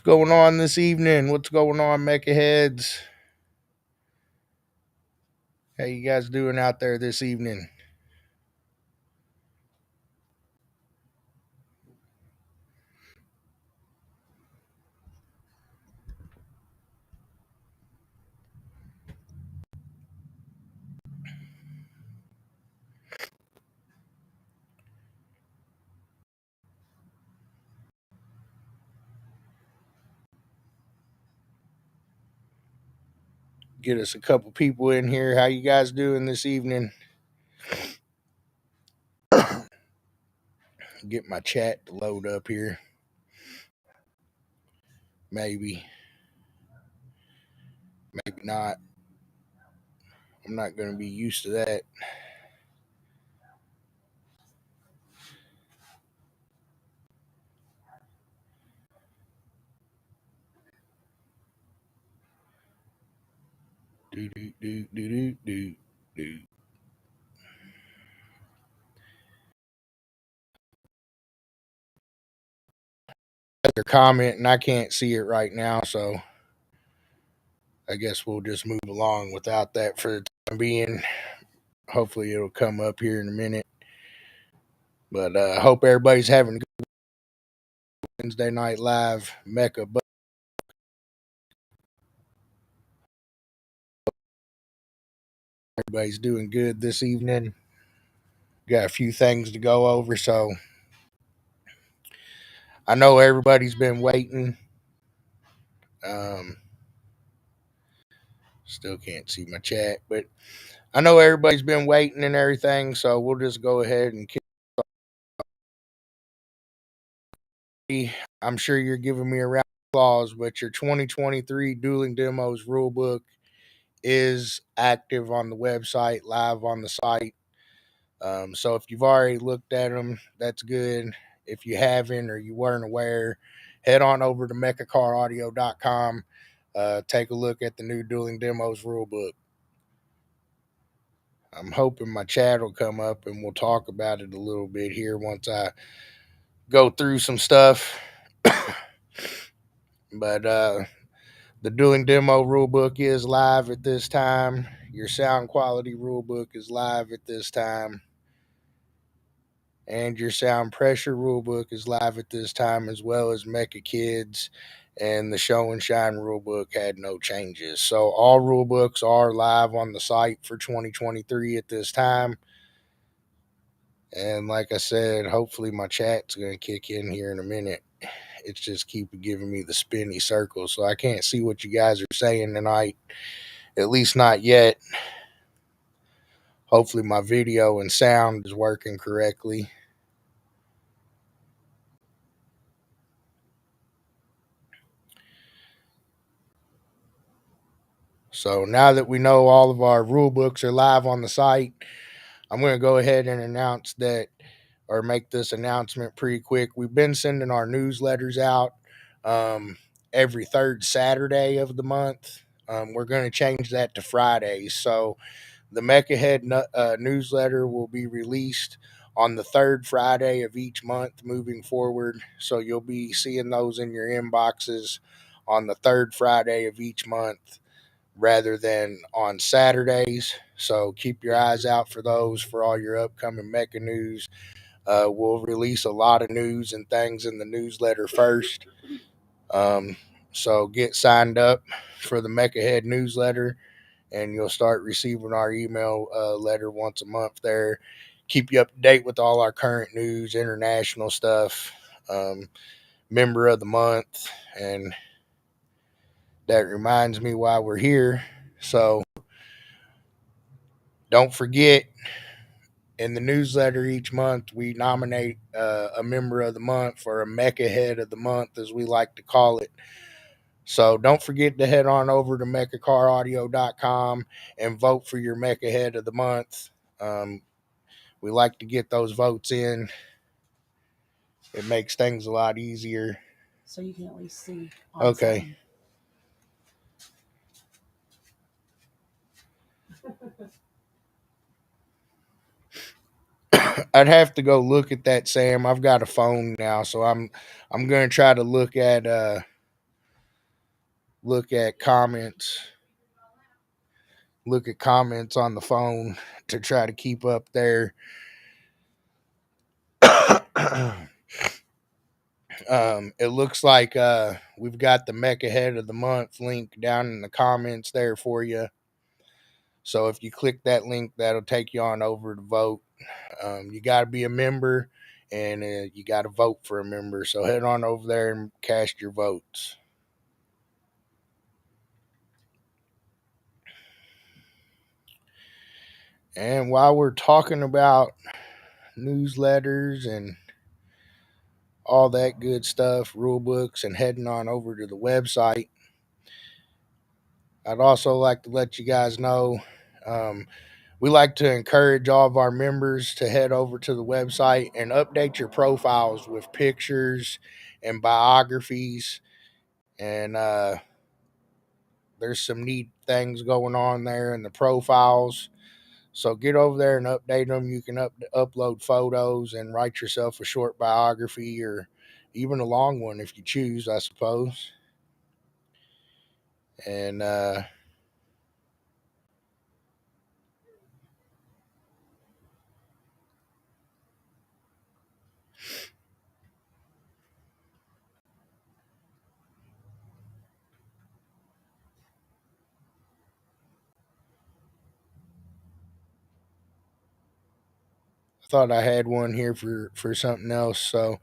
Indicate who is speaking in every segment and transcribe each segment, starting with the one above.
Speaker 1: going on this evening? What's going on, Mecha Heads? How you guys doing out there this evening? Get us a couple people in here. How you guys doing this evening? Get my chat to load up here. Maybe, maybe not. I'm not going to be used to that. Do do do do do do do. They're commenting. I can't see it right now, so I guess we'll just move along without that for the time being. Hopefully, it'll come up here in a minute. But I hope everybody's having a good Wednesday night live MECA. But everybody's doing good this evening. Got a few things to go over, so I know everybody's been waiting. Um, Still can't see my chat, but I know everybody's been waiting and everything, so we'll just go ahead and kick. I'm sure you're giving me a round of applause, but your 2023 Dueling Demos rulebook is active on the website, live on the site. So if you've already looked at them, that's good. If you haven't or you weren't aware, head on over to mechacaraudio.com. Take a look at the new Dueling Demos rulebook. I'm hoping my chat will come up and we'll talk about it a little bit here once I go through some stuff. But the Dueling Demo rulebook is live at this time. Your sound quality rulebook is live at this time. And your sound pressure rulebook is live at this time, as well as Mecha Kids. And the Show and Shine rulebook had no changes. So all rulebooks are live on the site for 2023 at this time. And like I said, hopefully my chat's going to kick in here in a minute. It's just keep giving me the spinny circle. So I can't see what you guys are saying tonight, at least not yet. Hopefully my video and sound is working correctly. So now that we know all of our rule books are live on the site, I'm going to go ahead and announce that, or make this announcement pretty quick. We've been sending our newsletters out every third Saturday of the month. We're going to change that to Fridays. So the Mecha Head newsletter will be released on the third Friday of each month moving forward. So you'll be seeing those in your inboxes on the third Friday of each month rather than on Saturdays. So keep your eyes out for those for all your upcoming Mecha news. We'll release a lot of news and things in the newsletter first. So get signed up for the Mecha Head newsletter, and you'll start receiving our email letter once a month there. Keep you up to date with all our current news, international stuff, member of the month, and that reminds me why we're here. So don't forget, in the newsletter each month, we nominate a member of the month, or a Mecha Head of the month, as we like to call it. So don't forget to head on over to mechacaraudio.com and vote for your Mecha Head of the month. We like to get those votes in. It makes things a lot easier.
Speaker 2: So you can at least see.
Speaker 1: Okay. I'd have to go look at that, Sam. I've got a phone now, so I'm going to try to look at look at comments, look at comments on the phone to try to keep up there. It looks like we've got the MECA Head of the Month link down in the comments there for you. So if you click that link, that'll take you on over to vote. You got to be a member, and you got to vote for a member. So head on over there and cast your votes. And while we're talking about newsletters and all that good stuff, rule books, and heading on over to the website, I'd also like to let you guys know um, we like to encourage all of our members to head over to the website and update your profiles with pictures and biographies. And there's some neat things going on there in the profiles. So get over there and update them. You can upload photos and write yourself a short biography or even a long one if you choose, I suppose. And I thought I had one here for something else. So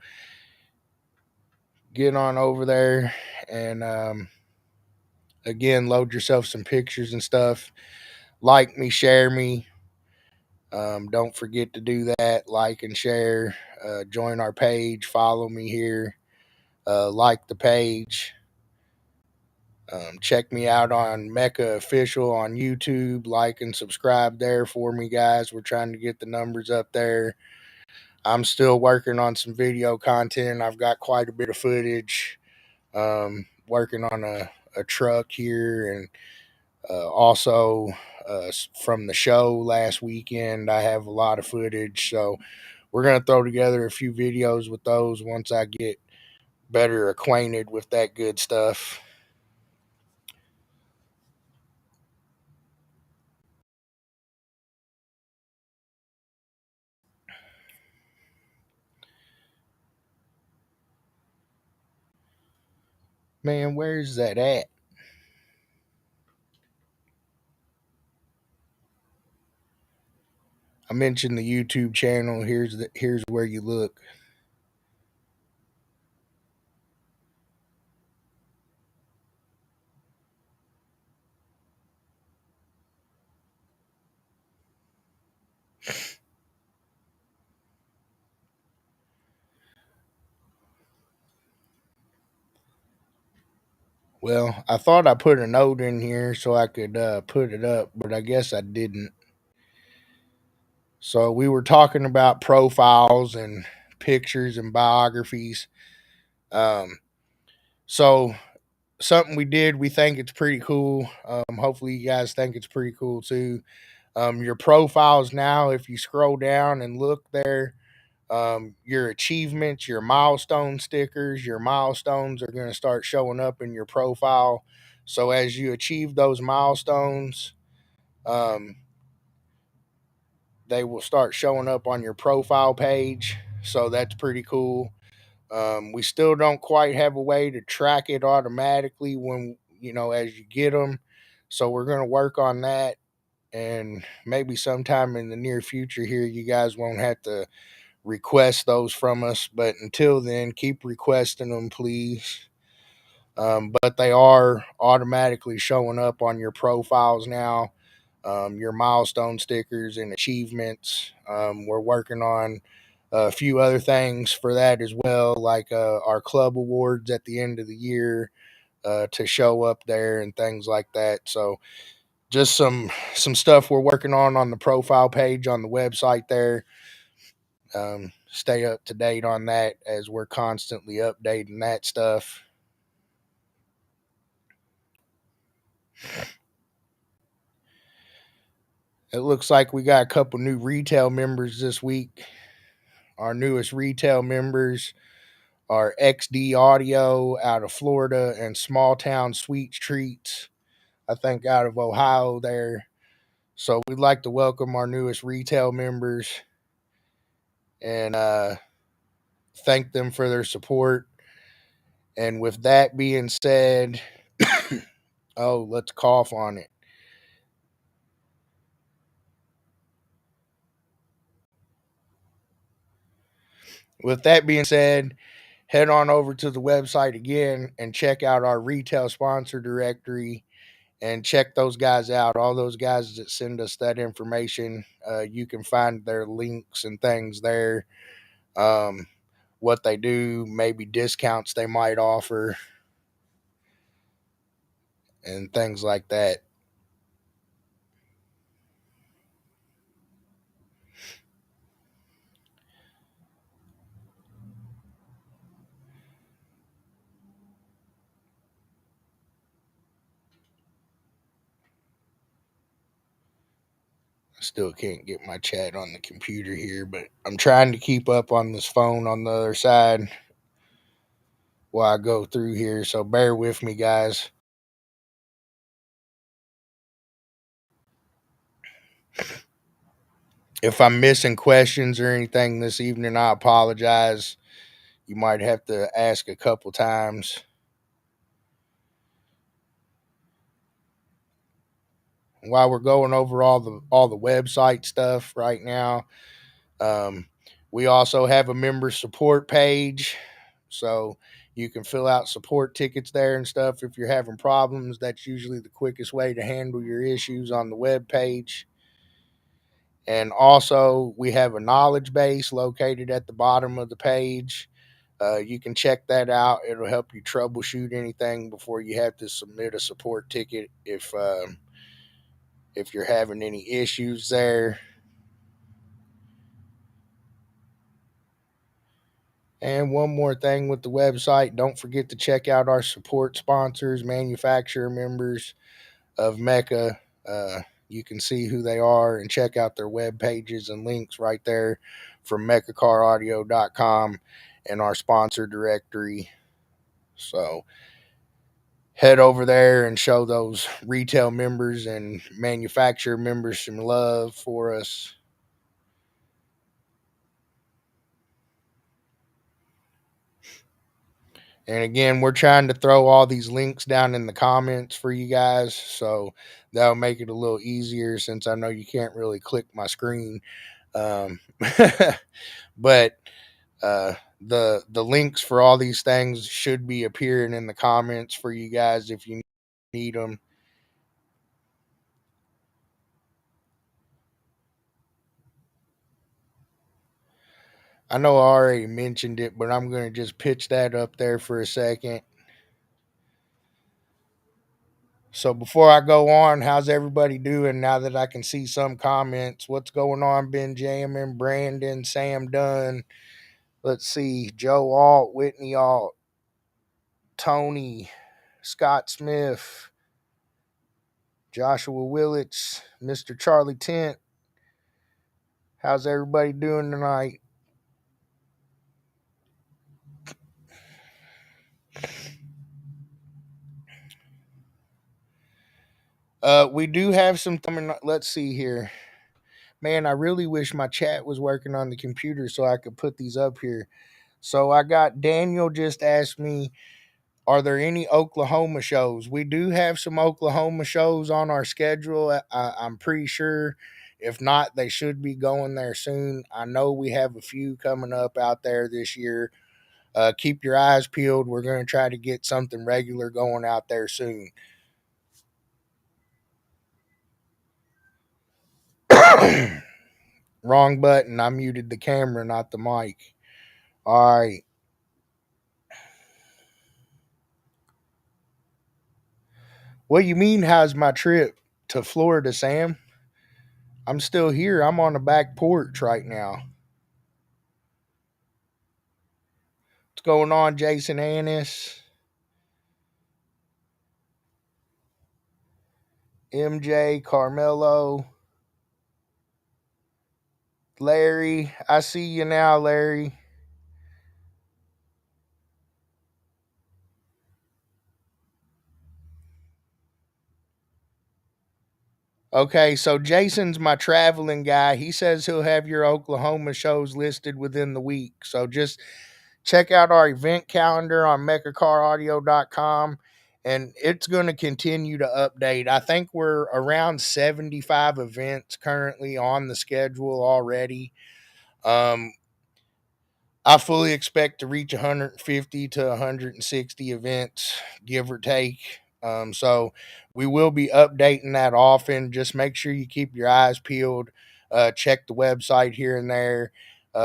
Speaker 1: get on over there and again, load yourself some pictures and stuff. Like me, share me. Don't forget to do that. Like and share. Join our page. Follow me here. Like the page. Check me out on MECA Official on YouTube. Like and subscribe there for me, guys. We're trying to get the numbers up there. I'm still working on some video content. I've got quite a bit of footage. Working on a truck here and also from the show last weekend. I have a lot of footage. So we're going to throw together a few videos with those once I get better acquainted with that good stuff. Man, where's that at? I mentioned the YouTube channel. Here's where you look. Well, I thought I put a note in here so I could put it up, but I guess I didn't. So we were talking about profiles and pictures and biographies. Um, so something we did, we think it's pretty cool. Hopefully you guys think it's pretty cool too. Your profiles now, if you scroll down and look there, your achievements, your milestone stickers, your milestones are going to start showing up in your profile. So as you achieve those milestones, um, they will start showing up on your profile page. So that's pretty cool. We still don't quite have a way to track it automatically when, as you get them. So we're going to work on that. And maybe sometime in the near future here, you guys won't have to request those from us. But until then, keep requesting them, please. But they are automatically showing up on your profiles now, your milestone stickers and achievements. We're working on a few other things for that as well, like our club awards at the end of the year to show up there and things like that. So just some stuff we're working on the profile page on the website there. Stay up to date on that as we're constantly updating that stuff. It looks like we got a couple new retail members this week. Our newest retail members our XD Audio out of Florida, and Small Town Sweets Treats, I think out of Ohio there. So we'd like to welcome our newest retail members and thank them for their support. And with that being said, oh, let's cough on it. With that being said, head on over to the website again and check out our retail sponsor directory and check those guys out. All those guys that send us that information, you can find their links and things there. Um, what they do, maybe discounts they might offer, and things like that. I still can't get my chat on the computer here, but I'm trying to keep up on this phone on the other side while I go through here. So bear with me, guys. If I'm missing questions or anything this evening, I apologize. You might have to ask a couple times. While we're going over all the website stuff right now, um, we also have a member support page, so you can fill out support tickets there and stuff if you're having problems. That's usually the quickest way to handle your issues on the web page. And also, we have a knowledge base located at the bottom of the page. You can check that out. It'll help you troubleshoot anything before you have to submit a support ticket if you're having any issues there. And one more thing with the website, don't forget to check out our support sponsors, manufacturer members of MECA. You can see who they are and check out their web pages and links right there from mechacaraudio.com and our sponsor directory. So head over there and show those retail members and manufacturer members some love for us. And again, we're trying to throw all these links down in the comments for you guys. So that'll make it a little easier since I know you can't really click my screen. Um, but the links for all these things should be appearing in the comments for you guys if you need them. I know I already mentioned it, but I'm going to just pitch that up there for a second. So before I go on, how's everybody doing now that I can see some comments? What's going on, Ben Jamin, Brandon, Sam Dunn? Let's see, Joe Alt, Whitney Alt, Tony, Scott Smith, Joshua Willits, Mr. Charlie Tent. How's everybody doing tonight? We do have some coming. Let's see here. Man, I really wish my chat was working on the computer so I could put these up here. So I got Daniel just asked me, are there any Oklahoma shows? We do have some Oklahoma shows on our schedule. I'm pretty sure. If not, they should be going there soon. I know we have a few coming up out there this year. Keep your eyes peeled. We're going to try to get something regular going out there soon. Wrong button. I muted the camera, not the mic. All right. What you mean, how's my trip to Florida, Sam? I'm still here. I'm on the back porch right now. What's going on, Jason Annis? MJ, Carmelo, Larry. I see you now, Larry. Okay, so Jason's my traveling guy. He says he'll have your Oklahoma shows listed within the week. So just check out our event calendar on mechacaraudio.com, and it's going to continue to update. I think we're around 75 events currently on the schedule already. Um, I fully expect to reach 150 to 160 events, give or take. So we will be updating that often. Just make sure you keep your eyes peeled. Check the website here and there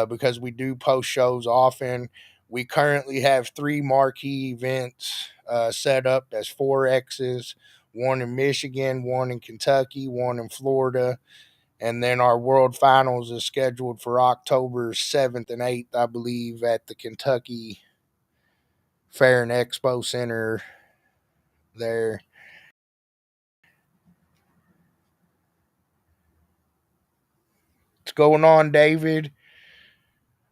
Speaker 1: because we do post shows often. We currently have three marquee events set up. That's four X's, one in Michigan, one in Kentucky, one in Florida, and then our World Finals is scheduled for October 7th and 8th, I believe, at the Kentucky Fair and Expo Center there. What's going on, David?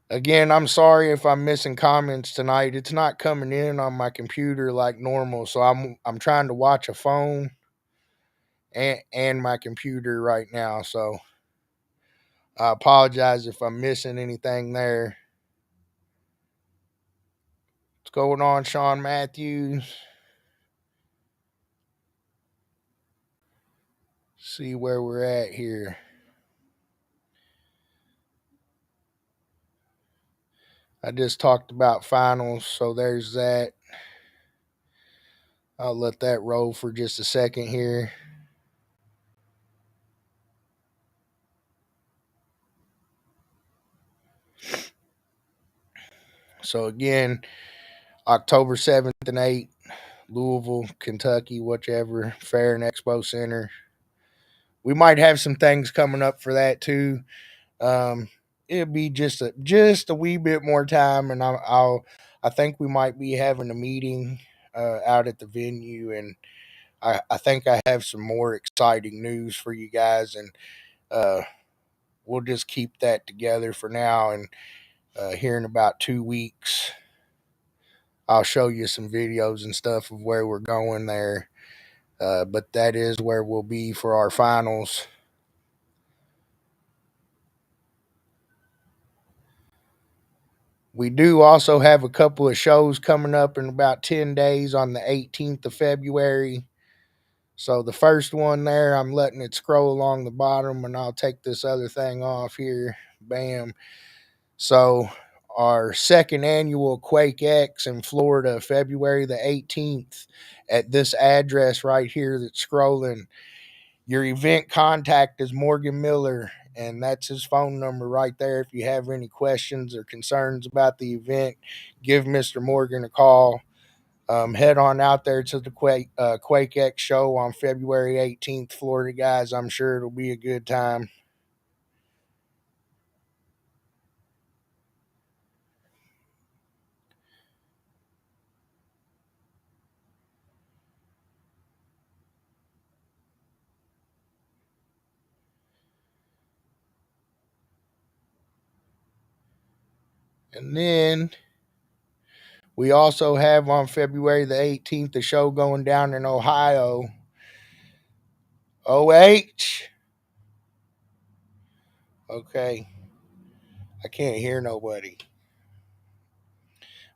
Speaker 1: Again, I'm sorry if I'm missing comments tonight. It's not coming in on my computer like normal, so I'm trying to watch a phone and my computer right now. So I apologize if I'm missing anything there. What's going on, Sean Matthews? See where we're at here. I just talked about finals, so there's that. I'll let that roll for just a second here. So again, October 7th and 8th, Louisville, Kentucky, whichever, Fair and Expo Center. We might have some things coming up for that too. Um, it'll be just a wee bit more time, and I think we might be having a meeting out at the venue, and I think I have some more exciting news for you guys, and uh, we'll just keep that together for now. And here in about 2 weeks, I'll show you some videos and stuff of where we're going there. But that is where we'll be for our finals. We do also have a couple of shows coming up in about 10 days on the 18th of February. So the first one there, I'm letting it scroll along the bottom, and I'll take this other thing off here. Bam. So our second annual Quake X in Florida, February the 18th, at this address right here that's scrolling. Your event contact is Morgan Miller, and that's his phone number right there. If you have any questions or concerns about the event, give Mr. Morgan a call. Head on out there to the Quake X show on February 18th, Florida, guys. I'm sure it'll be a good time. And then we also have on February the 18th a show going down in Ohio. OH. Okay. I can't hear nobody.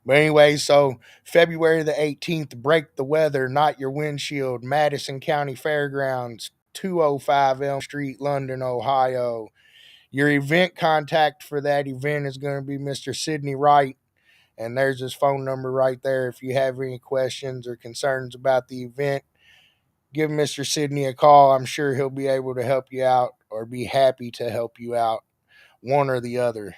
Speaker 1: But anyway, so February the 18th, Break the Weather, Not Your Windshield, Madison County Fairgrounds, 205 Elm Street, London, Ohio. Your event contact for that event is going to be Mr. Sidney Wright, and there's his phone number right there. If you have any questions or concerns about the event, give Mr. Sidney a call. I'm sure he'll be able to help you out or be happy to help you out, one or the other.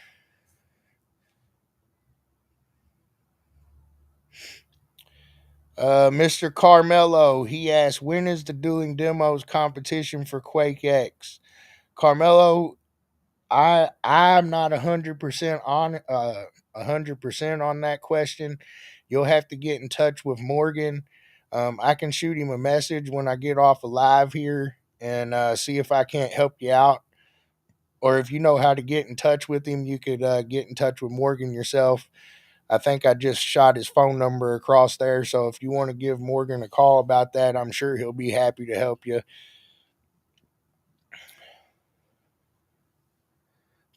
Speaker 1: Mr. Carmelo, he asked, when is the dueling demos competition for Quake X? Carmelo, I'm not 100% on 100% on that question. You'll have to get in touch with Morgan. I can shoot him a message when I get off of live here and see if I can't help you out. Or if you know how to get in touch with him, you could get in touch with Morgan yourself. I think I just shot his phone number across there. So if you want to give Morgan a call about that, I'm sure he'll be happy to help you.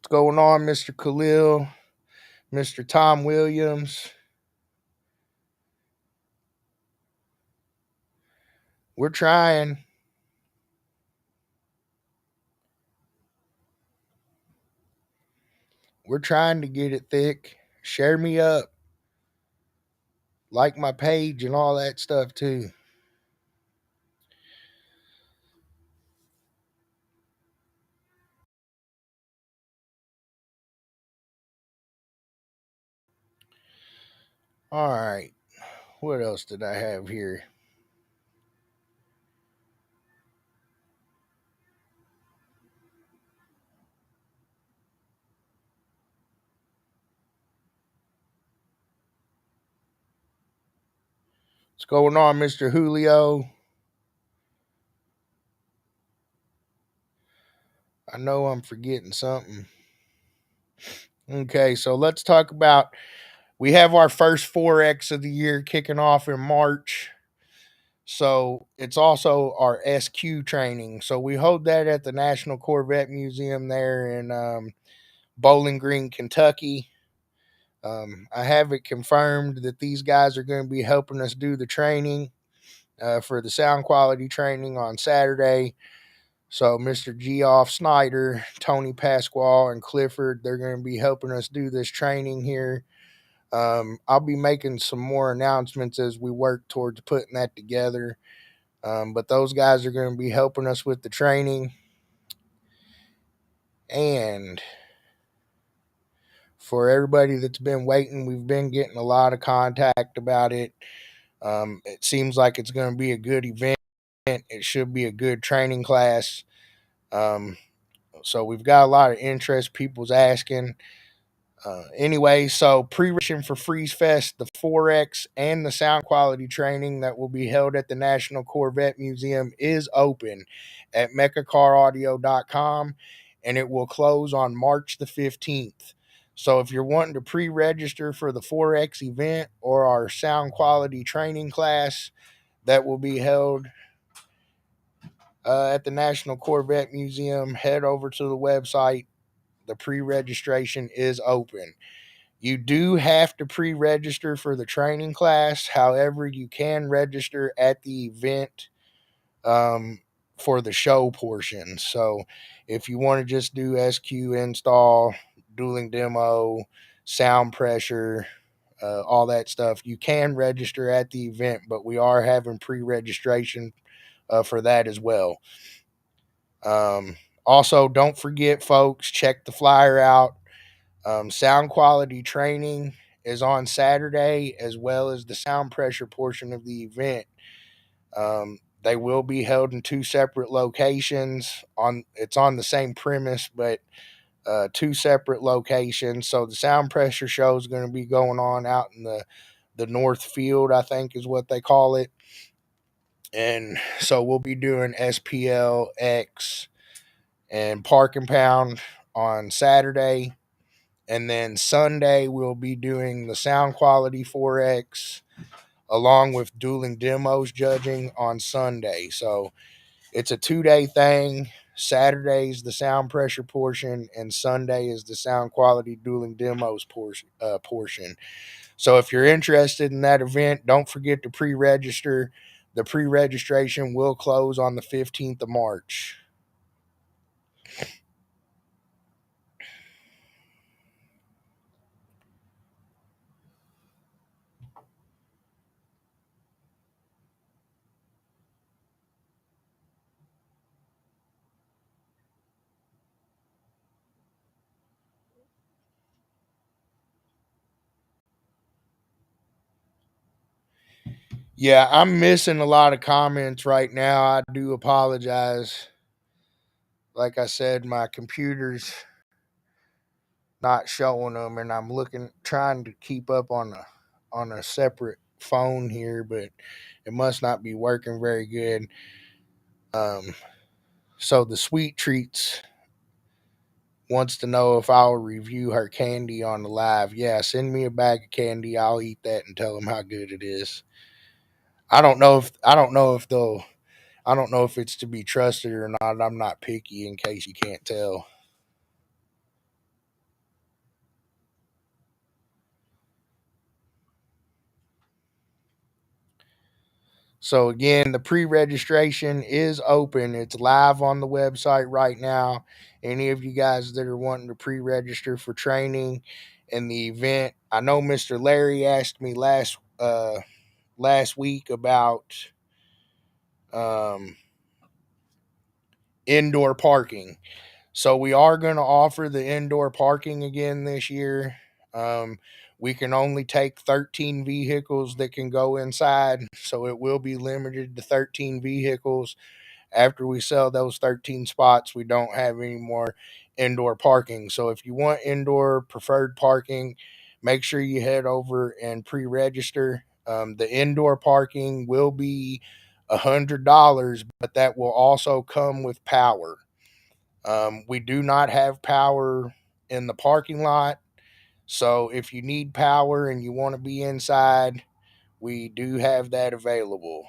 Speaker 1: What's going on, Mr. Khalil, Mr. Tom Williams? We're trying. We're trying to get it thick. Share me up. Like my page and all that stuff too. All right. What else did I have here? What's going on, Mr. Julio? I know I'm forgetting something. Okay, so let's talk about we have our first 4X of the year kicking off in March. So it's also our SQ training. So we hold that at the National Corvette Museum there in Bowling Green, Kentucky. I have it confirmed that these guys are going to be helping us do the training for the sound quality training on Saturday. So Mr. Geoff Snyder, Tony Pasquale, and Clifford, they're going to be helping us do this training here. I'll be making some more announcements as we work towards putting that together. But those guys are going to be helping us with the training. And for everybody that's been waiting, we've been getting a lot of contact about it. It seems like it's going to be a good event. It should be a good training class. Um, so we've got a lot of interest. People's asking. Anyway, so pre-registration for Freeze Fest, the 4X, and the sound quality training that will be held at the National Corvette Museum is open at mecacaraudio.com, and it will close on March the 15th. So if you're wanting to pre-register for the 4X event or our sound quality training class that will be held at the National Corvette Museum, head over to the website. The pre-registration is open. You do have to pre register for the training class. However, you can register at the event um, for the show portion. So, if you want to just do SQ install, dueling demo, sound pressure, all that stuff, you can register at the event, but we are having pre registration for that as well. Um, Also, don't forget, folks, check the flyer out. Sound quality training is on Saturday, as well as the sound pressure portion of the event. They will be held in two separate locations. It's on the same premise, but two separate locations. So the sound pressure show is going to be going on out in the North Field, I think is what they call it. And so we'll be doing SPLX and Park and Pound on Saturday. And then Sunday, we'll be doing the sound quality 4X along with dueling demos judging on Sunday. So it's a 2 day thing. Saturday's the sound pressure portion, and Sunday is the sound quality dueling demos portion. So if you're interested in that event, don't forget to pre register. The pre registration will close on the 15th of March. Yeah, I'm missing a lot of comments right now. I do apologize. Like I said, my computer's not showing them, and I'm looking, trying to keep up on a separate phone here, but it must not be working very good. Um, so the sweet treats wants to know if I'll review her candy on the live. Yeah, send me a bag of candy. I'll eat that and tell them how good it is. I don't know if they'll I don't know if it's to be trusted or not. I'm not picky in case you can't tell. So again, the pre-registration is open. It's live on the website right now. Any of you guys that are wanting to pre-register for training in the event, I know Mr. Larry asked me last week about um, indoor parking. So we are going to offer the indoor parking again this year. Um, we can only take 13 vehicles that can go inside, so it will be limited to 13 vehicles. After we sell those 13 spots, we don't have any more indoor parking. So if you want indoor preferred parking, make sure you head over and pre-register. The indoor parking will be $100, but that will also come with power. We do not have power in the parking lot. So if you need power and you want to be inside, we do have that available.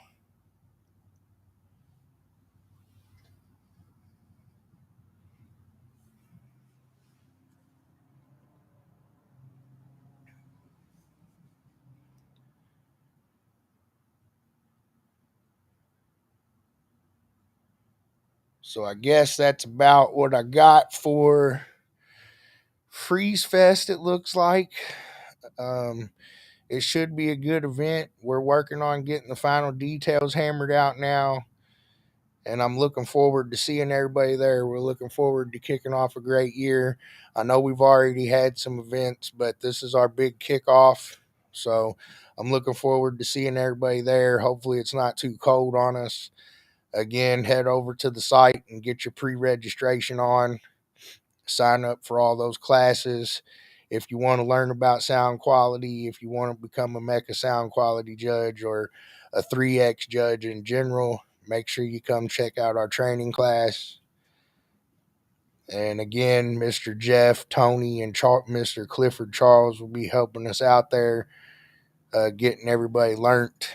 Speaker 1: So I guess that's about what I got for Freeze Fest, it looks like. Um, it should be a good event. We're working on getting the final details hammered out now. And I'm looking forward to seeing everybody there. We're looking forward to kicking off a great year. I know we've already had some events, but this is our big kickoff. So I'm looking forward to seeing everybody there. Hopefully, it's not too cold on us. Again, head over to the site and get your pre registration on. Sign up for all those classes. If you want to learn about sound quality, if you want to become a MECA sound quality judge or a 3X judge in general, make sure you come check out our training class. And again, Mr. Jeff, Tony, and Mr. Clifford Charles will be helping us out there, getting everybody learnt.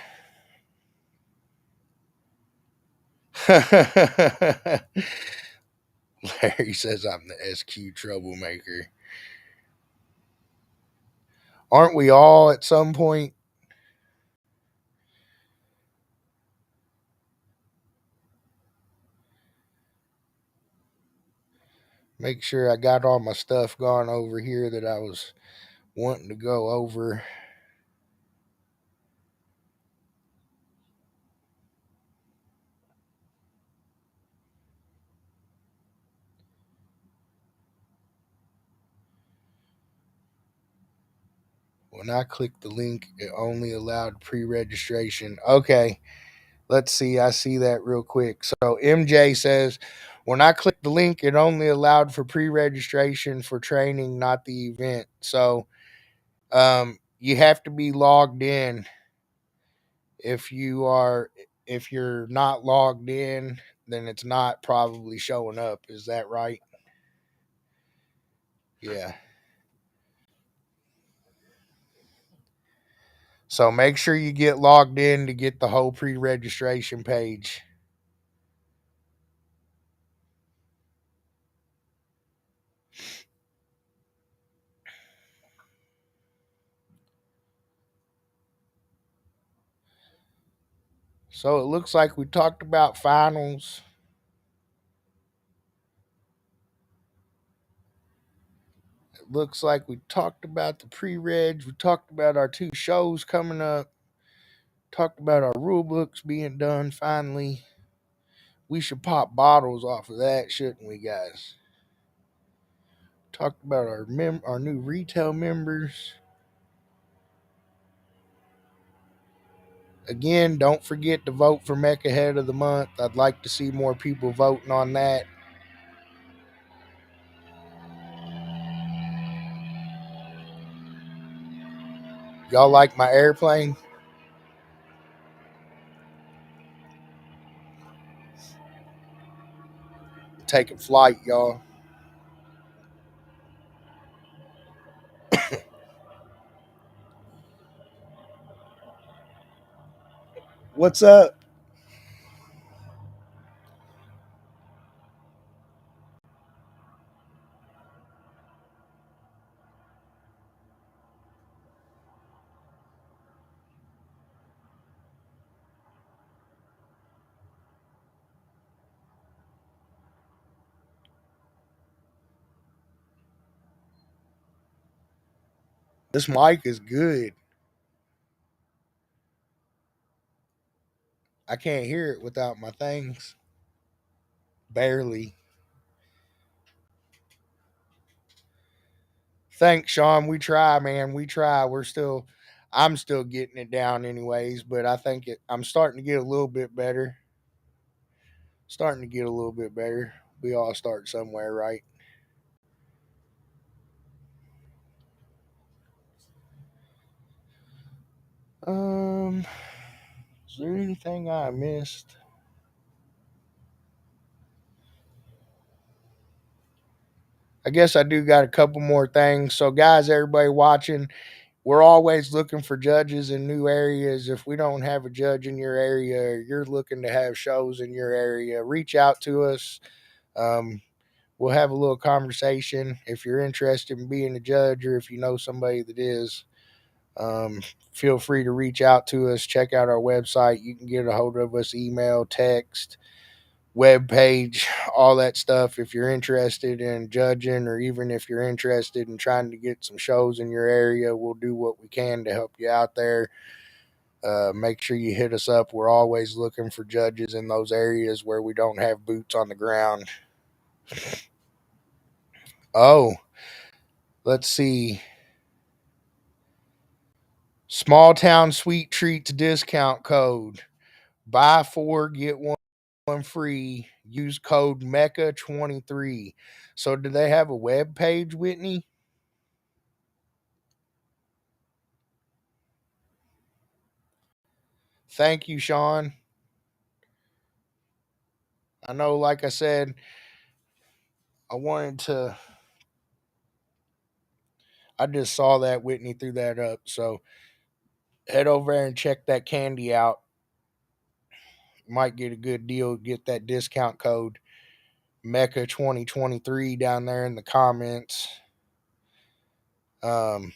Speaker 1: Larry says I'm the SQ troublemaker. Aren't we all at some point? Make sure I got all my stuff gone over here that I was wanting to go over. When I click the link, it only allowed pre registration. Okay, let's see. I see that real quick. So MJ says, when I clicked the link, it only allowed for pre registration for training, not the event. So you have to be logged in. If you are, if you're not logged in, then it's not probably showing up. Is that right? Yeah. So make sure you get logged in to get the whole pre registration page. So it looks like we talked about finals. It looks like we talked about the pre reg. We talked about our two shows coming up. Talked about our rule books being done finally. We should pop bottles off of that, shouldn't we, guys? Talked about our new retail members. Again, don't forget to vote for MECA Head of the Month. I'd like to see more people voting on that. Y'all like my airplane? Taking flight, y'all. What's up? This mic is good. I can't hear it without my things. Barely. Thanks, Sean. We try, man. We try. I'm still getting it down, anyways. But I think I'm starting to get a little bit better. Starting to get a little bit better. We all start somewhere, right? Um, is there anything I missed? I guess I do got a couple more things. So, guys, everybody watching, we're always looking for judges in new areas. If we don't have a judge in your area, or you're looking to have shows in your area, reach out to us. Um, we'll have a little conversation. If you're interested in being a judge, or if you know somebody that is, um, feel free to reach out to us. Check out our website. You can get a hold of us, email, text, web page, all that stuff. If you're interested in judging, or even if you're interested in trying to get some shows in your area, we'll do what we can to help you out there. Make sure you hit us up. We're always looking for judges in those areas where we don't have boots on the ground. Oh, let's see. Small Town Sweet Treats discount code. Buy four, get one free. Use code MECA23. So, do they have a web page, Whitney? Thank you, Sean. I know, like I said, I wanted to. I just saw that Whitney threw that up. So, head over there and check that candy out. You might get a good deal. Get that discount code MECA2023 down there in the comments. Um,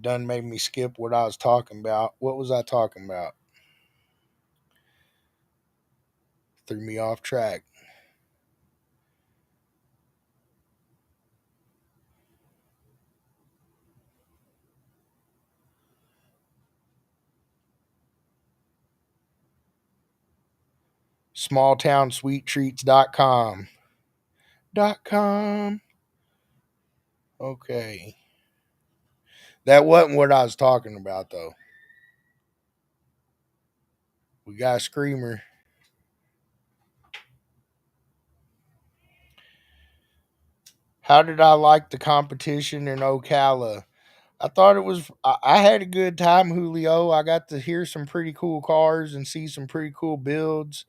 Speaker 1: Done made me skip what I was talking about. What was I talking about? Threw me off track. Smalltownsweettreats.com. .com. Okay. That wasn't what I was talking about, though. We got a screamer. How did I like the competition in Ocala? I thought it was. I had a good time, Julio. I got to hear some pretty cool cars and see some pretty cool builds.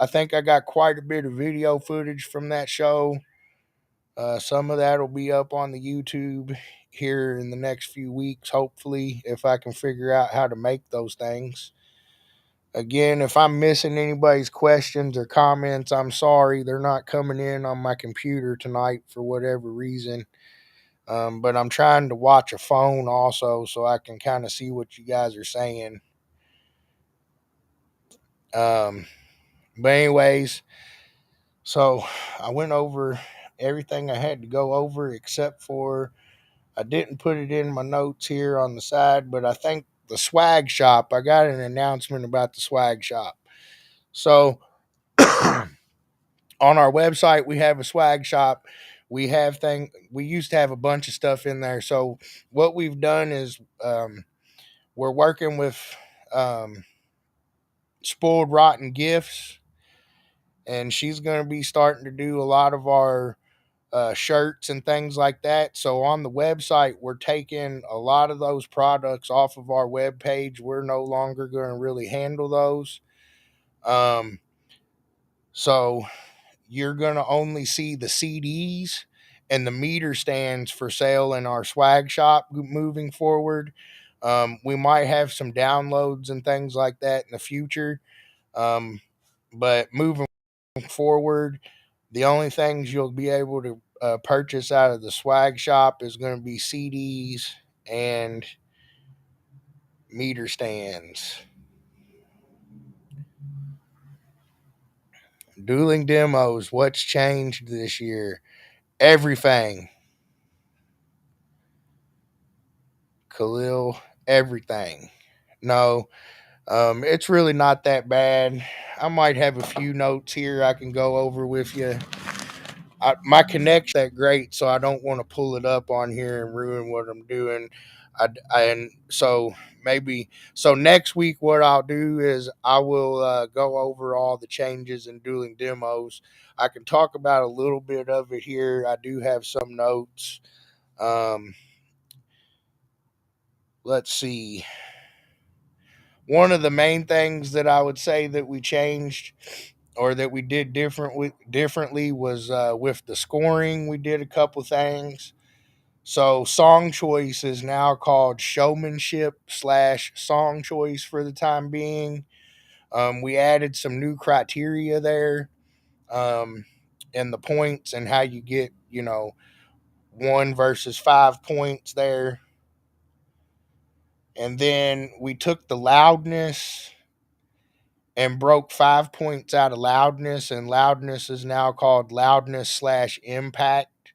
Speaker 1: I think I got quite a bit of video footage from that show. Some of that will be up on the YouTube here in the next few weeks, hopefully, if I can figure out how to make those things. Again, if I'm missing anybody's questions or comments, I'm sorry. They're not coming in on my computer tonight for whatever reason. But I'm trying to watch a phone also so I can kind of see what you guys are saying. Um, but, anyways, so I went over everything I had to go over except for I didn't put it in my notes here on the side, but I think the swag shop, I got an announcement about the swag shop. So, on our website we have a swag shop. We used to have a bunch of stuff in there. So what we've done is we're working with um, spoiled rotten gifts, and she's going to be starting to do a lot of our shirts and things like that. So on the website, we're taking a lot of those products off of our web page. We're no longer going to really handle those. Um, so you're going to only see the CDs and the meter stands for sale in our swag shop moving forward. We might have some downloads and things like that in the future. But moving forward, the only things you'll be able to purchase out of the swag shop is going to be CDs and meter stands. Dueling demos. What's changed this year? Everything. Khalil, everything. No, it's really not that bad. I might have a few notes here I can go over with you. My connection's not that great, so I don't want to pull it up on here and ruin what I'm doing. And so maybe so next week, what I'll do is I will go over all the changes in dueling demos. I can talk about a little bit of it here. I do have some notes. Um, let's see. One of the main things that I would say that we changed or that we did differently was with the scoring. We did a couple things. So song choice is now called showmanship slash song choice for the time being. We added some new criteria there, um, and the points and how you get, 1 versus 5 points there. And then we took the loudness and broke 5 points out of loudness, and loudness is now called loudness slash impact.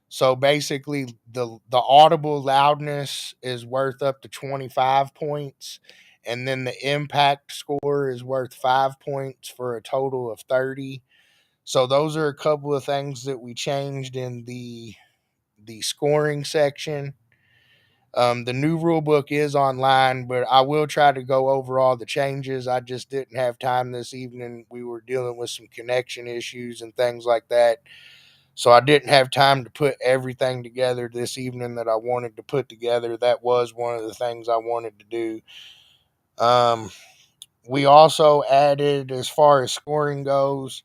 Speaker 1: So basically, the audible loudness is worth up to 25 points, and then the impact score is worth 5 points for a total of 30. So those are a couple of things that we changed in the scoring section. The new rule book is online, but I will try to go over all the changes. I just didn't have time this evening. We were dealing with some connection issues and things like that. So I didn't have time to put everything together this evening that I wanted to put together. That was one of the things I wanted to do. Um, we also added, as far as scoring goes,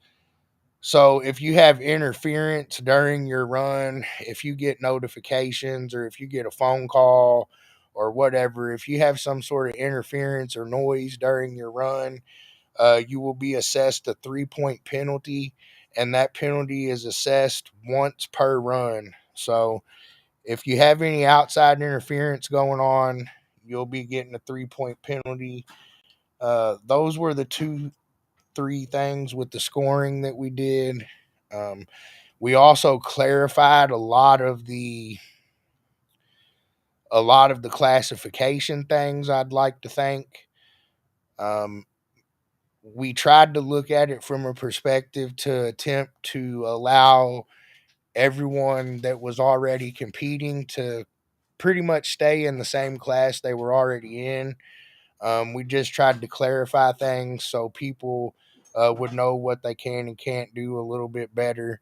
Speaker 1: so if you have interference during your run, if you get notifications or if you get a phone call or whatever, if you have some sort of interference or noise during your run, you will be assessed a 3 point penalty, and that penalty is assessed once per run. So if you have any outside interference going on, you'll be getting a 3 point penalty. Those were the three things with the scoring that we did. Um, we also clarified a lot of the classification things. I'd like to think. Um, we tried to look at it from a perspective to attempt to allow everyone that was already competing to pretty much stay in the same class they were already in. We just tried to clarify things so people would know what they can and can't do a little bit better,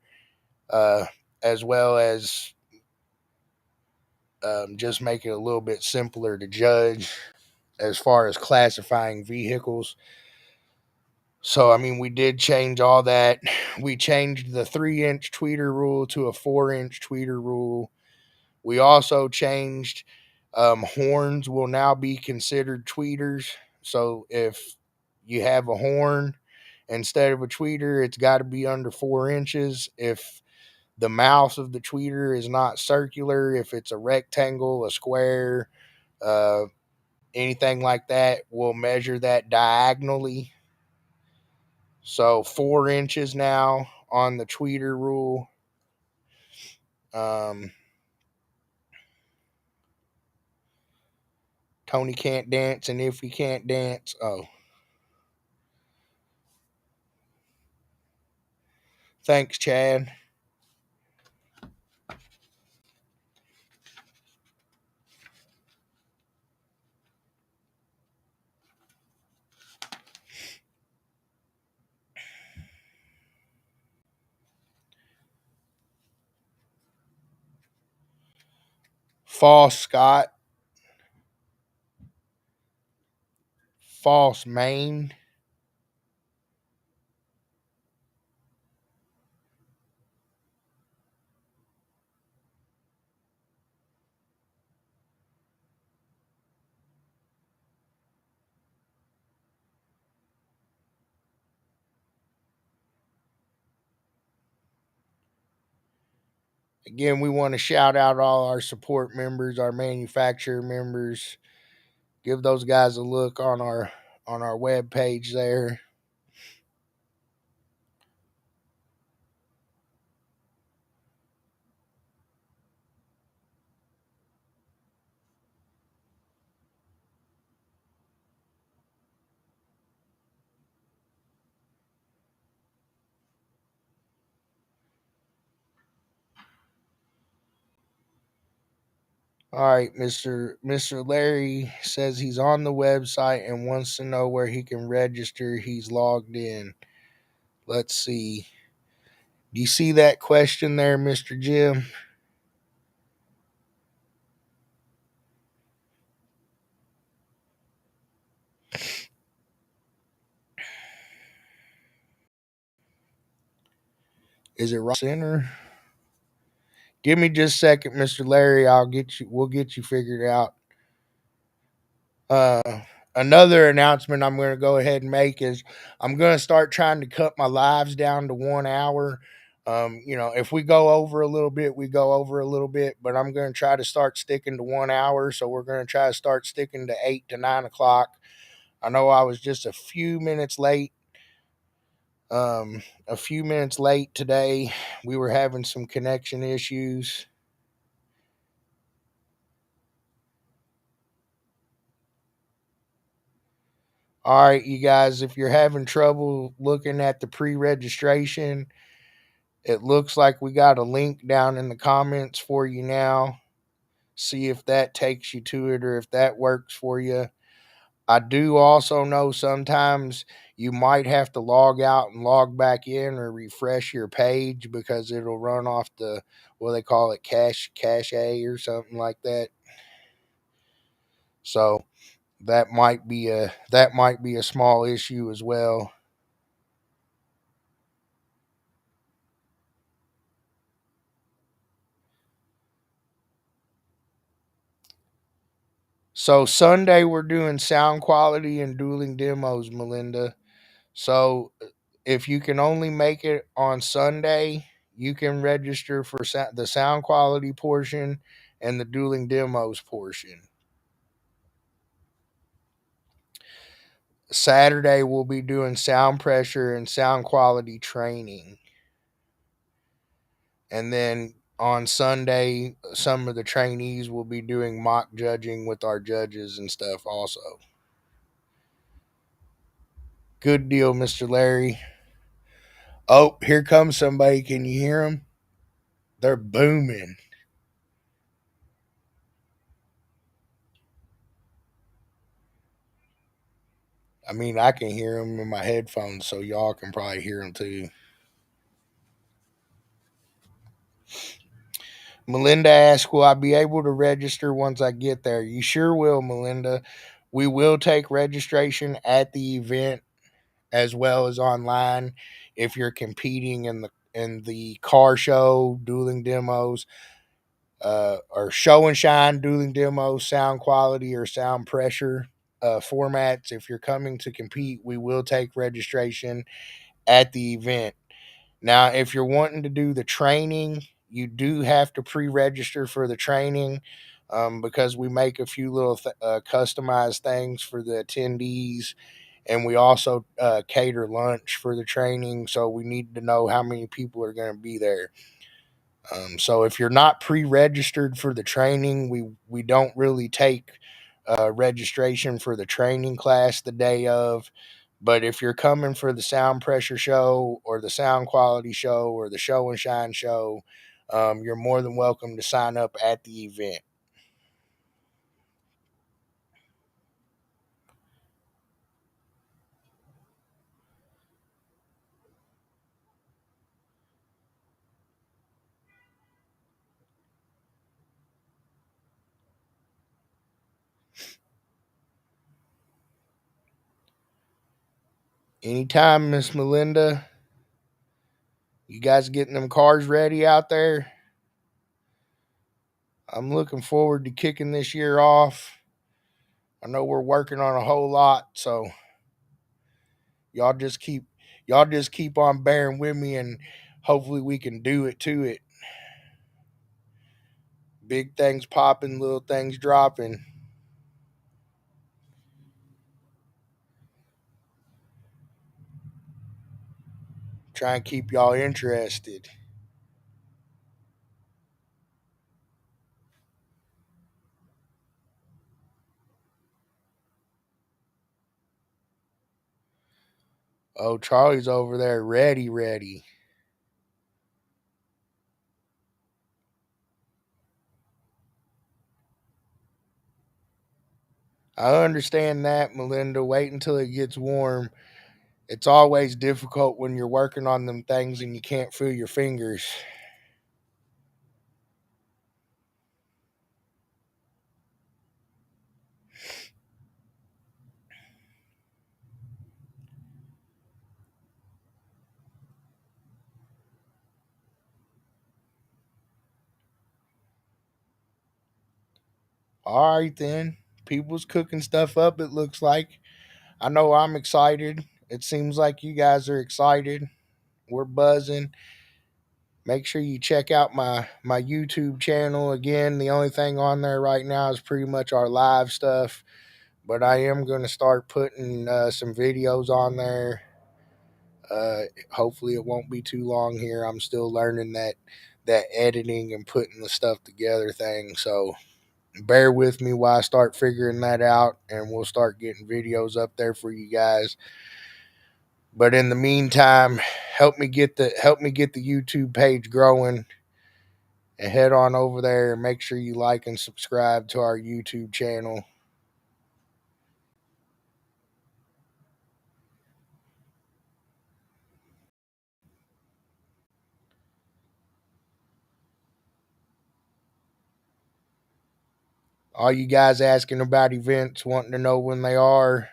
Speaker 1: uh, as well as just make it a little bit simpler to judge as far as classifying vehicles. So, I mean, we did change all that. We changed the 3-inch tweeter rule to a 4-inch tweeter rule. We also changed horns will now be considered tweeters. So, if you have a horn instead of a tweeter, it's got to be under 4 inches. If the mouth of the tweeter is not circular, if it's a rectangle, a square, uh, anything like that, we'll measure that diagonally. So 4 inches now on the tweeter rule. Um, Tony can't dance, and if he can't dance, oh, thanks, Chad. False Scott, false Maine. Again, we want to shout out all our support members, our manufacturer members. Give those guys a look on our web page there. All right, Mr. Larry says he's on the website and wants to know where he can register. He's logged in. Let's see. Do you see that question there, Mr. Jim? Is it right center? Give me just a second, Mr. Larry. I'll get you. We'll get you figured out. Uh, Another announcement I'm going to go ahead and make is I'm going to start trying to cut my lives down to 1 hour. If we go over a little bit, we go over a little bit, but I'm going to try to start sticking to 1 hour. So we're going to try to start sticking to 8 to 9 o'clock. I know I was just a few minutes late today. We were having some connection issues. All right, you guys, if you're having trouble looking at the pre registration, it looks like we got a link down in the comments for you now. See if that takes you to it or if that works for you. I do also know sometimes you might have to log out and log back in or refresh your page because it'll run off the what they call it cache or something like that. So that might be a small issue as well. So Sunday we're doing sound quality and dueling demos, Melinda. So if you can only make it on Sunday, you can register for the sound quality portion and the dueling demos portion. Saturday we'll be doing sound pressure and sound quality training. And then on Sunday, some of the trainees will be doing mock judging with our judges and stuff also. Good deal, Mr. Larry. Oh, here comes somebody. Can you hear them? They're booming. I mean, I can hear them in my headphones, so y'all can probably hear them too. Melinda asked, will I be able to register once I get there? You sure will, Melinda. We will take registration at the event as well as online if you're competing in the car show, dueling demos, or show and shine, dueling demos, sound quality, or sound pressure formats. If you're coming to compete, we will take registration at the event. Now, if you're wanting to do the training, you do have to pre-register for the training because we make a few little customized things for the attendees, and we also cater lunch for the training. So we need to know how many people are going to be there. So if you're not pre-registered for the training, we don't really take registration for the training class the day of. But if you're coming for the sound pressure show or the sound quality show or the show and shine show, you're more than welcome to sign up at the event. Anytime, Miss Melinda. You guys getting them cars ready out there? I'm looking forward to kicking this year off. I know we're working on a whole lot, so y'all just keep y'all just keep on bearing with me and hopefully we can do it to it. Big things popping, little things dropping. Try and keep y'all interested. Oh, Charlie's over there ready, ready. I understand that, Melinda. Wait until it gets warm. It's always difficult when you're working on them things and you can't feel your fingers. All right, then. People's cooking stuff up, it looks like. I know I'm excited. It seems like you guys are excited. We're buzzing. Make sure you check out my YouTube channel. Again, the only thing on there right now is pretty much our live stuff, but I am going to start putting some videos on there. Hopefully, it won't be too long here. I'm still learning that editing and putting the stuff together thing. So bear with me while I start figuring that out, and we'll start getting videos up there for you guys. But in the meantime, help me get the YouTube page growing, and head on over there and make sure you like and subscribe to our YouTube channel. All you guys asking about events, wanting to know when they are,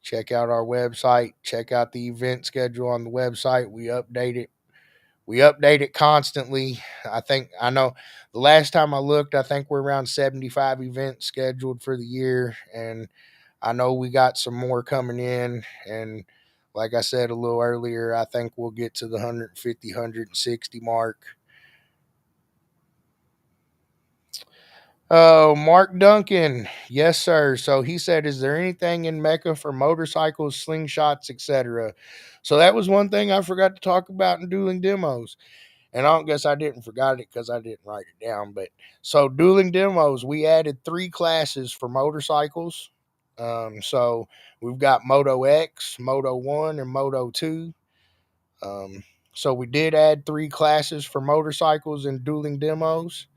Speaker 1: check out our website. Check out the event schedule on the website. We update it. We update it constantly. I know the last time I looked, I think we're around 75 events scheduled for the year, and I know we got some more coming in. And like I said a little earlier, I think we'll get to the 150, 160 mark. Oh, Mark Duncan. Yes, sir. So he said, is there anything in MECA for motorcycles, slingshots, etc.? So that was one thing I forgot to talk about in dueling demos. And I don't guess I didn't forgot it because I didn't write it down. But so dueling demos, we added 3 classes for motorcycles. So we've got Moto X, Moto 1, and Moto 2. Um, so we did add 3 classes for motorcycles and dueling demos,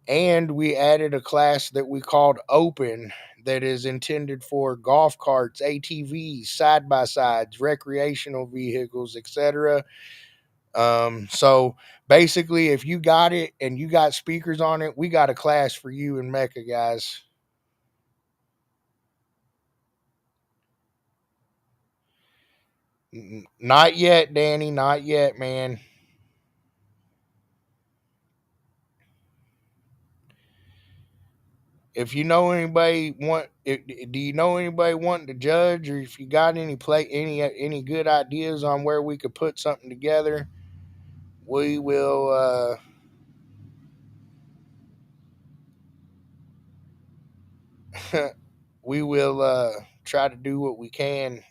Speaker 1: and we added a class that we called Open that is intended for golf carts, ATVs, side by sides, recreational vehicles, etc. So basically, if you got it and you got speakers on it, we got a class for you in MECA, guys. Not yet, Danny. Not yet, man. If you know anybody do you know anybody wanting to judge, or if you got any good ideas on where we could put something together, we will we will try to do what we can.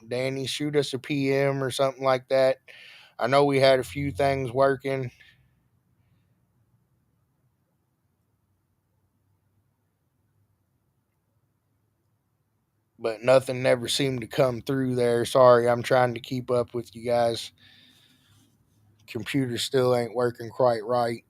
Speaker 1: Danny, shoot us a PM or something like that. I know we had a few things working, but nothing never seemed to come through there. Sorry, I'm trying to keep up with you guys. Computer still ain't working quite right.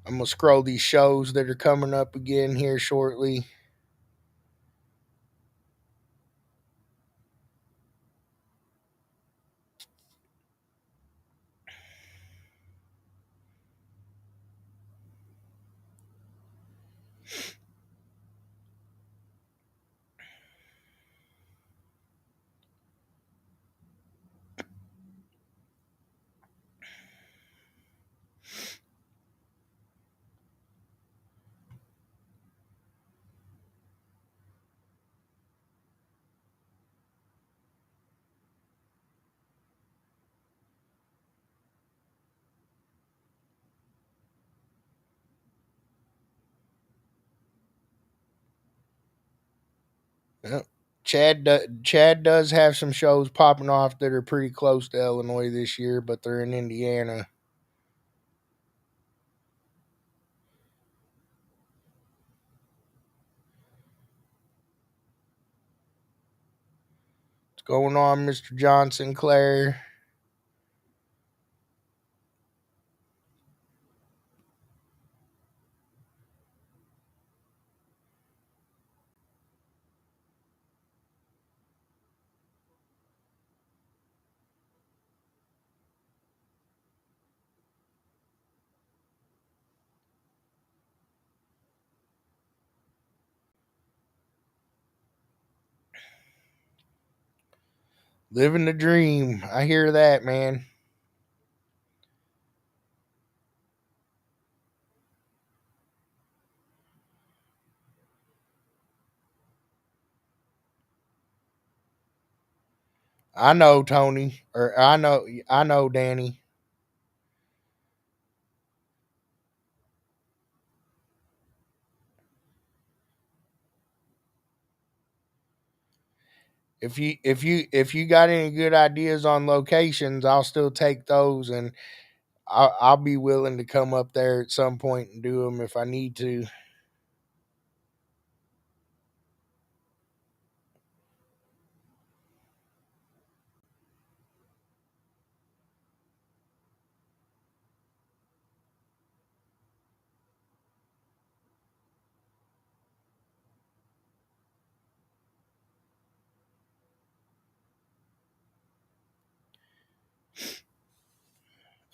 Speaker 1: I'm gonna scroll these shows that are coming up again here shortly. Yep. Chad does have some shows popping off that are pretty close to Illinois this year, but they're in Indiana. Going on, Mr. Johnson, Claire? Living the dream. I hear that, man. I know Tony, or I know Danny. If you got any good ideas on locations, I'll still take those, and I'll be willing to come up there at some point and do them if I need to.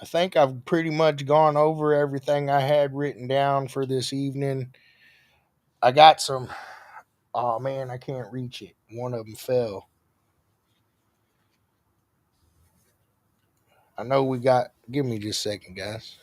Speaker 1: I think I've pretty much gone over everything I had written down for this evening. I got some. Oh man, I can't reach it. One of them fell. I know we got. Give me just a second, guys.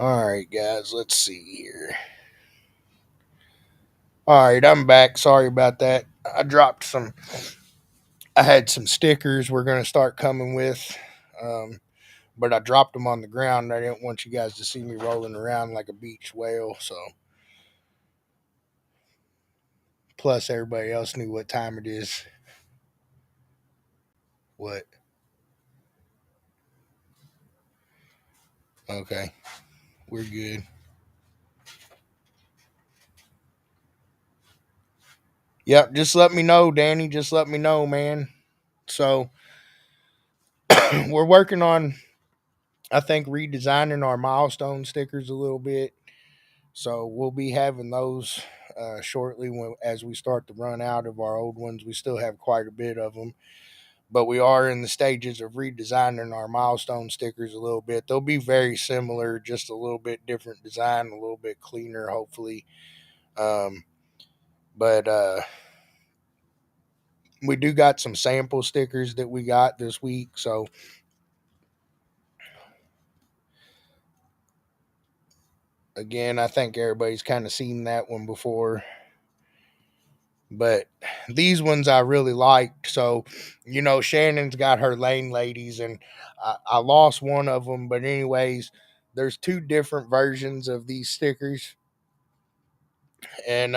Speaker 1: All right, guys, let's see here. All right, I'm back. Sorry about that. I had some stickers we're going to start coming with, but I dropped them on the ground. I didn't want you guys to see me rolling around like a beach whale. So, plus, everybody else knew what time it is. What? Okay, we're good. Yep, just let me know, Danny. Just let me know, man. So, we're working on, I think, redesigning our milestone stickers a little bit. So we'll be having those shortly as we start to run out of our old ones. We still have quite a bit of them, but we are in the stages of redesigning our milestone stickers a little bit. They'll be very similar, just a little bit different design, a little bit cleaner, hopefully. Um, but we do got some sample stickers that we got this week. So again, I think everybody's kind of seen that one before. But these ones I really liked. So, Shannon's got her lane ladies, and I lost one of them. But, anyways, there's two different versions of these stickers, and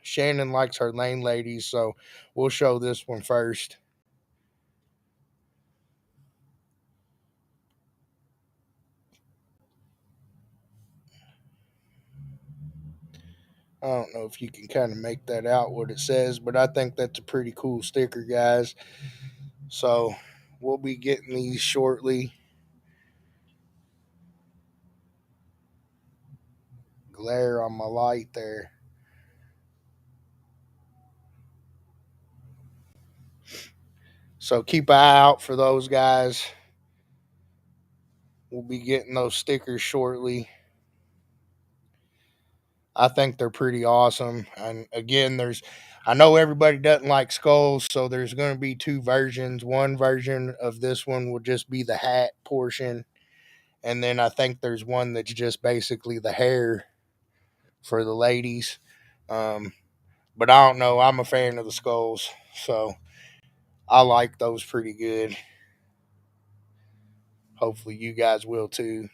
Speaker 1: Shannon likes her lane ladies. So, we'll show this one first. I don't know if you can kind of make that out what it says, but I think that's a pretty cool sticker, guys. So, we'll be getting these shortly. Glare on my light there. So keep an eye out for those guys. We'll be getting those stickers shortly. I think they're pretty awesome. And again, I know everybody doesn't like skulls, so there's going to be two versions. One version of this one will just be the hat portion, and then I think there's one that's just basically the hair for the ladies. Um, but I don't know. I'm a fan of the skulls, so I like those pretty good. Hopefully, you guys will too.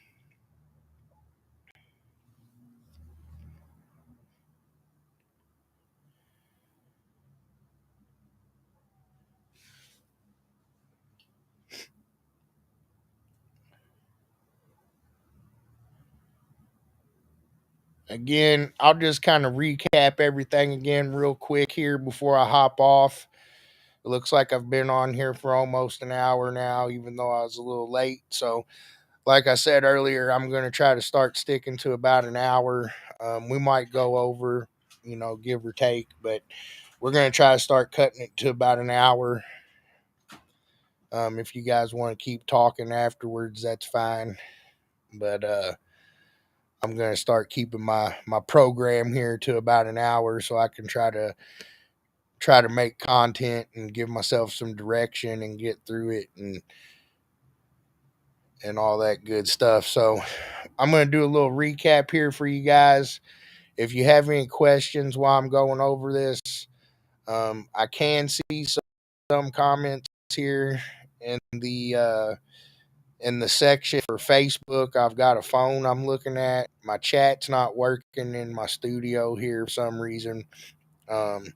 Speaker 1: Again, I'll just kind of recap everything again real quick here before I hop off. It looks like I've been on here for almost an hour now, even though I was a little late. So, like I said earlier, I'm going to try to start sticking to about an hour. We might go over, give or take, but we're going to try to start cutting it to about an hour. If you guys want to keep talking afterwards, that's fine. But I'm going to start keeping my program here to about an hour so I can try to make content and give myself some direction and get through it and all that good stuff. So I'm going to do a little recap here for you guys. If you have any questions while I'm going over this, I can see some comments here in the section for Facebook. I've got a phone I'm looking at. My chat's not working in my studio here for some reason. Um,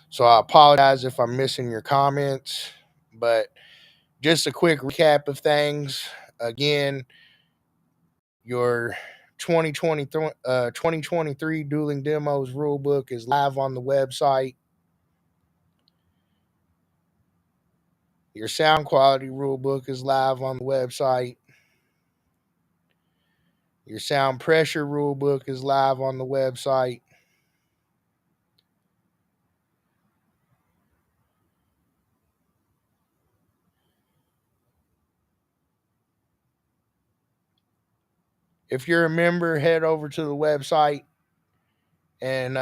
Speaker 1: so I apologize if I'm missing your comments, but just a quick recap of things. Again, your 2023 Dueling Demos rulebook is live on the website. Your sound quality rulebook is live on the website. Your sound pressure rulebook is live on the website. If you're a member, head over to the website and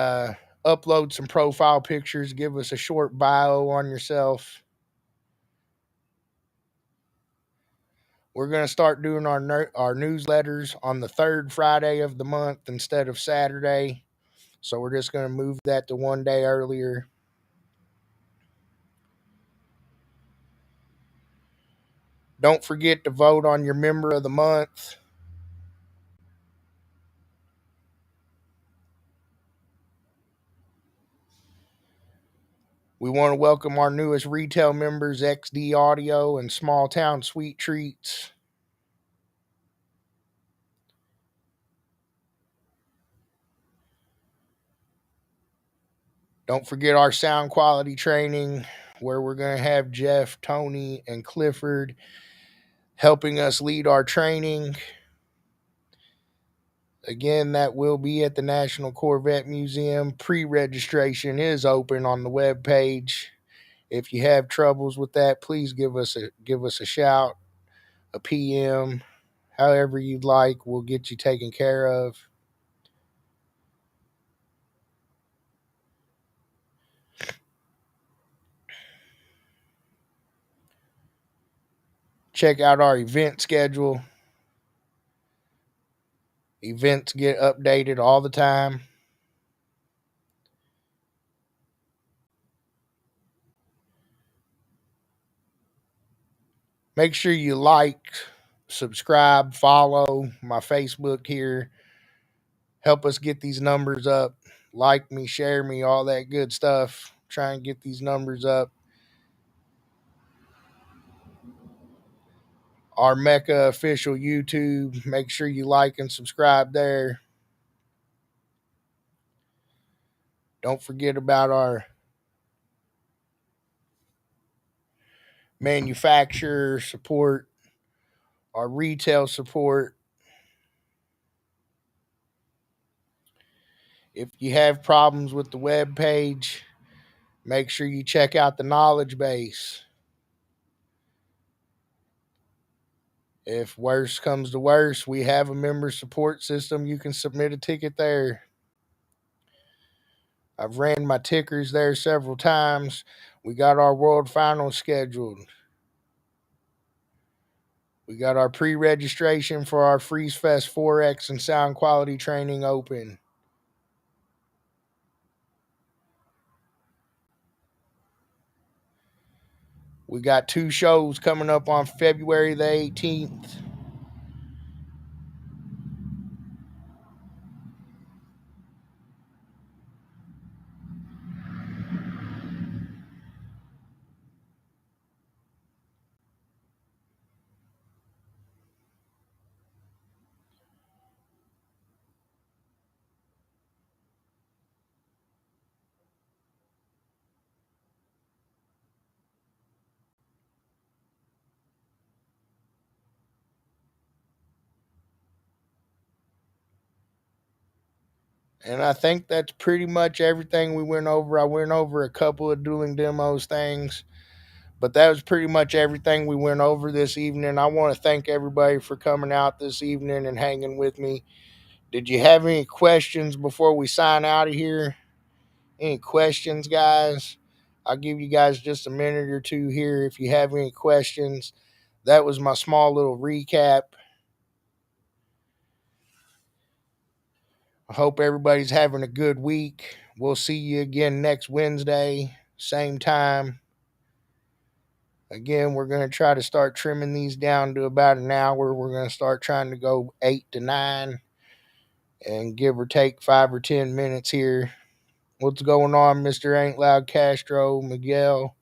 Speaker 1: upload some profile pictures. Give us a short bio on yourself. We're going to start doing our newsletters on the third Friday of the month instead of Saturday. So we're just going to move that to one day earlier. Don't forget to vote on your member of the month. We want to welcome our newest retail members, XD Audio and Small Town Sweet Treats. Don't forget our sound quality training, where we're going to have Jeff, Tony, and Clifford helping us lead our training. Again, that will be at the National Corvette Museum. Pre-registration is open on the web page. If you have troubles with that, please give us a shout, a PM, however you'd like. We'll get you taken care of. Check out our event schedule. Events get updated all the time. Make sure you like, subscribe, follow my Facebook here. Help us get these numbers up. Like me, share me, all that good stuff. Try and get these numbers up. Our MECA official YouTube. Make sure you like and subscribe there. Don't forget about our manufacturer support, our retail support. If you have problems with the web page, make sure you check out the knowledge base. If worse comes to worse, we have a member support system. You can submit a ticket there. I've ran my tickers there several times. We got our world finals scheduled. We got our pre-registration for our Freeze Fest 4X and sound quality training open. We got 2 shows coming up on February the 18th. And I think that's pretty much everything we went over. I went over a couple of dueling demos things, but that was pretty much everything we went over this evening. I want to thank everybody for coming out this evening and hanging with me. Did you have any questions before we sign out of here? Any questions, guys? I'll give you guys just a minute or two here if you have any questions. That was my small little recap. I hope everybody's having a good week. We'll see you again next Wednesday, same time. Again, we're going to try to start trimming these down to about an hour. We're going to start trying to go 8 to 9 and give or take 5 or 10 minutes here. What's going on, Mr. Ain't Loud Castro, Miguel?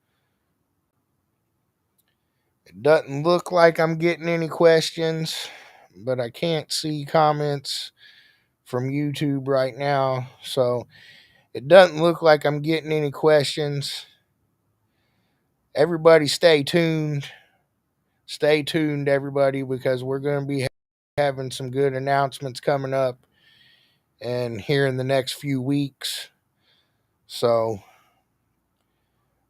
Speaker 1: It doesn't look like I'm getting any questions, but I can't see comments from YouTube right now. So it doesn't look like I'm getting any questions. Everybody stay tuned. Stay tuned, everybody, because we're going to be having some good announcements coming up and here in the next few weeks. So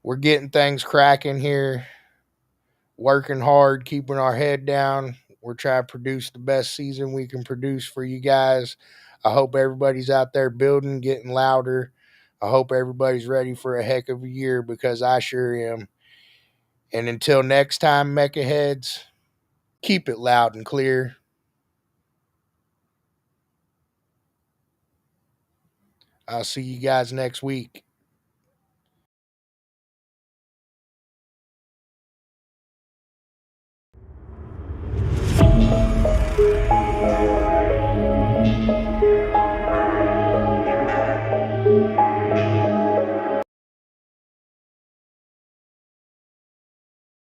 Speaker 1: we're getting things cracking here, working hard, keeping our head down. We're trying to produce the best season we can produce for you guys. I hope everybody's out there building, getting louder. I hope everybody's ready for a heck of a year, because I sure am. And until next time, Mecha Heads, Keep it loud and clear. I'll see you guys next week.